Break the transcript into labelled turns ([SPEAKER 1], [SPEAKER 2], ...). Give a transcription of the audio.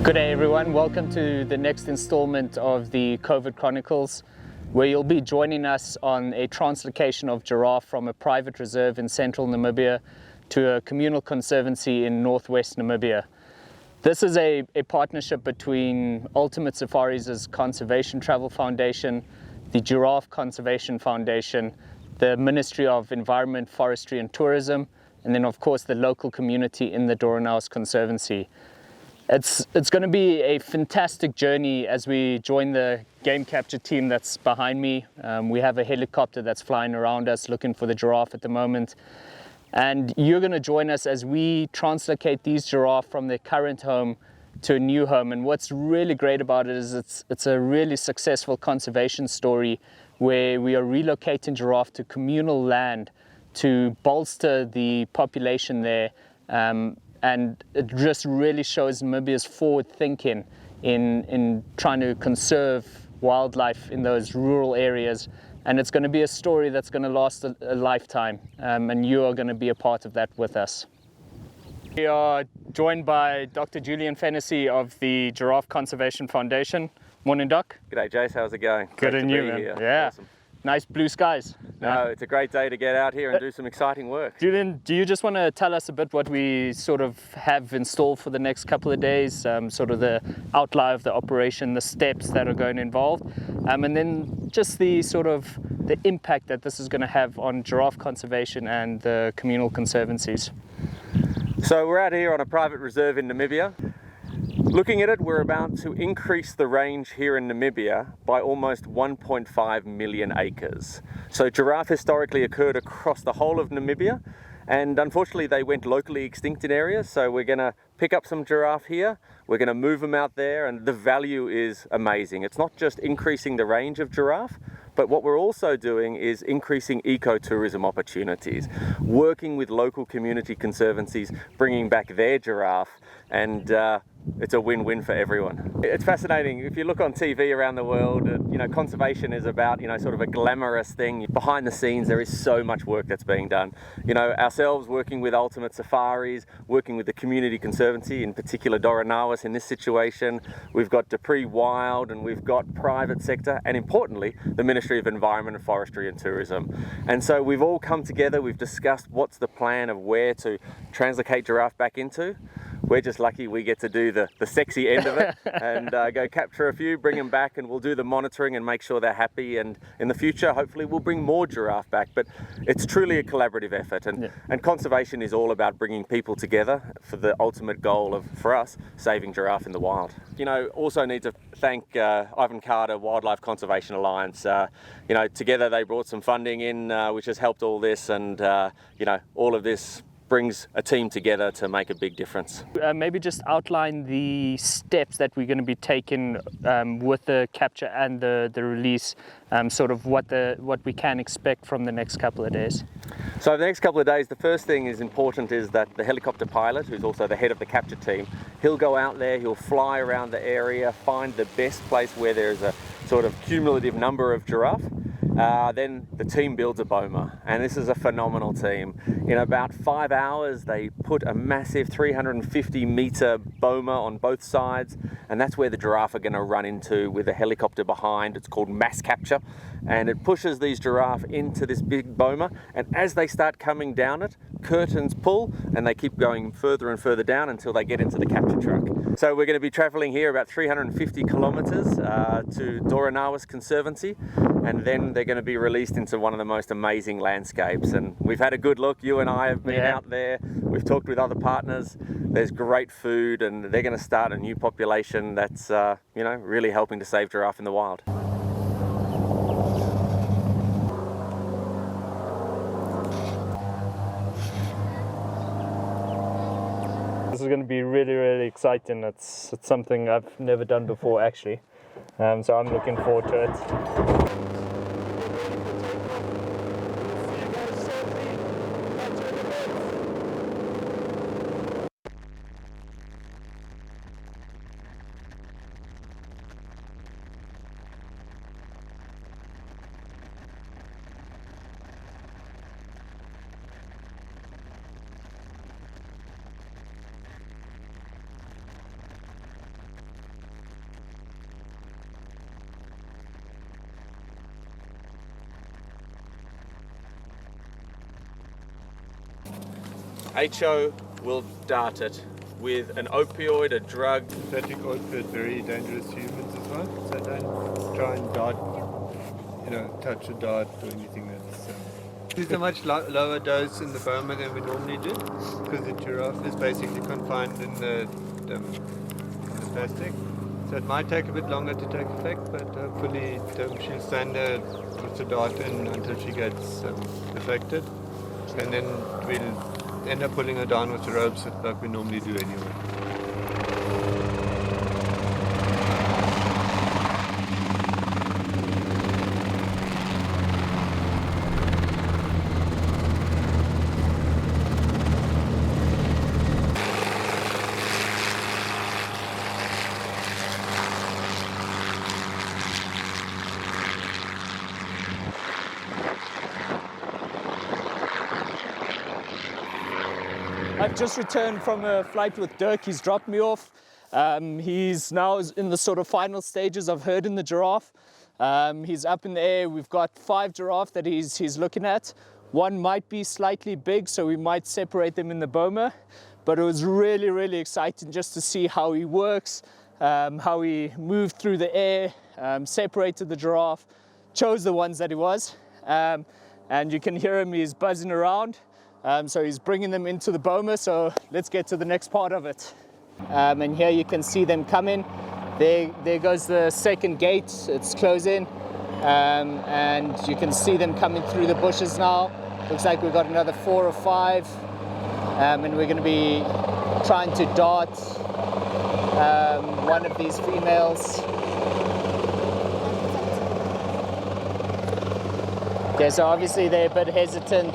[SPEAKER 1] Good day everyone, welcome to the next installment of the COVID Chronicles, where you'll be joining us on a translocation of giraffe from a private reserve in central Namibia to a communal conservancy in northwest Namibia. This is a partnership between Ultimate Safaris' Conservation Travel Foundation, the Giraffe Conservation Foundation, the Ministry of Environment, Forestry and Tourism, and then of course the local community in the Doro Nawas Conservancy. It's going to be a fantastic journey as we join the game capture team that's behind me. We have a helicopter that's flying around us looking for the giraffe at the moment. And you're going to join us as we translocate these giraffe from their current home to a new home. And what's really great about it is it's a really successful conservation story where we are relocating giraffe to communal land to bolster the population there. And it just really shows Namibia's forward thinking in trying to conserve wildlife in those rural areas. And it's going to be a story that's going to last a lifetime. And you are going to be a part of that with us. We are joined by Dr. Julian Fennessy of the Giraffe Conservation Foundation. Morning, Doc.
[SPEAKER 2] G'day, Jace. How's it going?
[SPEAKER 1] Good and you, man.
[SPEAKER 2] Here.
[SPEAKER 1] Yeah.
[SPEAKER 2] Awesome.
[SPEAKER 1] Nice blue skies.
[SPEAKER 2] No, it's a great day to get out here and do some exciting work.
[SPEAKER 1] Julian, do you just want to tell us a bit what we sort of have installed for the next couple of days, sort of the outline of the operation, the steps that are going to involve, and then just the sort of the impact that this is going to have on giraffe conservation and the communal conservancies?
[SPEAKER 2] So we're out here on a private reserve in Namibia. Looking at it, we're about to increase the range here in Namibia by almost 1.5 million acres. So giraffe historically occurred across the whole of Namibia, and unfortunately they went locally extinct in areas. So we're going to pick up some giraffe here, we're going to move them out there, and the value is amazing. It's not just increasing the range of giraffe, but what we're also doing is increasing ecotourism opportunities, working with local community conservancies, bringing back their giraffe, and it's a win-win for everyone. It's fascinating. If you look on TV around the world, conservation is about, sort of a glamorous thing. Behind the scenes, there is so much work that's being done. Ourselves working with Ultimate Safaris, working with the Community Conservancy, in particular Doro Nawas in this situation. We've got Dupree Wild, and we've got private sector, and importantly, the Ministry of Environment and Forestry and Tourism. And so we've all come together, we've discussed what's the plan of where to translocate giraffe back into. We're just lucky we get to do the sexy end of it and go capture a few, bring them back, and we'll do the monitoring and make sure they're happy. And in the future, hopefully we'll bring more giraffe back. But it's truly a collaborative effort, and conservation is all about bringing people together for the ultimate goal of, for us, saving giraffe in the wild. Also need to thank Ivan Carter Wildlife Conservation Alliance. Together they brought some funding in, which has helped all this, and all of this brings a team together to make a big difference.
[SPEAKER 1] Maybe just outline the steps that we're going to be taking with the capture and the release, sort of what we can expect from the next couple of days.
[SPEAKER 2] So the next couple of days, the first thing is important is that the helicopter pilot, who's also the head of the capture team, he'll go out there, he'll fly around the area, find the best place where there's a sort of cumulative number of giraffe. Then the team builds a boma, and this is a phenomenal team. In about 5 hours, they put a massive 350-meter boma on both sides, and that's where the giraffe are going to run into with a helicopter behind. It's called mass capture, and it pushes these giraffe into this big boma, and as they start coming down it, curtains pull, and they keep going further and further down until they get into the capture truck. So we're going to be traveling here about 350 kilometers to Doro Nawas Conservancy, and then they're going to be released into one of the most amazing landscapes. And we've had a good look. You and I have been out there. We've talked with other partners. There's great food, and they're going to start a new population that's really helping to save giraffe in the wild.
[SPEAKER 1] This is going to be really, really exciting. It's something I've never done before, actually. So I'm looking forward to it.
[SPEAKER 2] HO will dart it with an opioid, a drug.
[SPEAKER 3] Synthetic opioid, very dangerous to humans as well. So don't try and dart, touch a dart or anything that's. It's a much lower dose in the boma than we normally do, because the giraffe is basically confined in the plastic. So it might take a bit longer to take effect, but hopefully she'll stand there with the dart in until she gets affected. And then we'll end up pulling her down with the ropes like we normally do anyway.
[SPEAKER 1] I've just returned from a flight with Dirk. He's dropped me off. He's now in the sort of final stages of herding the giraffe. He's up in the air. We've got 5 giraffe that he's looking at. One might be slightly big, so we might separate them in the boma. But it was really, really exciting just to see how he works, how he moved through the air, separated the giraffe, chose the ones that he was. And you can hear him, he's buzzing around. So he's bringing them into the boma, so let's get to the next part of it. And here you can see them coming. There goes the second gate, it's closing. And you can see them coming through the bushes now. Looks like we've got another 4 or 5. And we're going to be trying to dart one of these females. Okay, so obviously they're a bit hesitant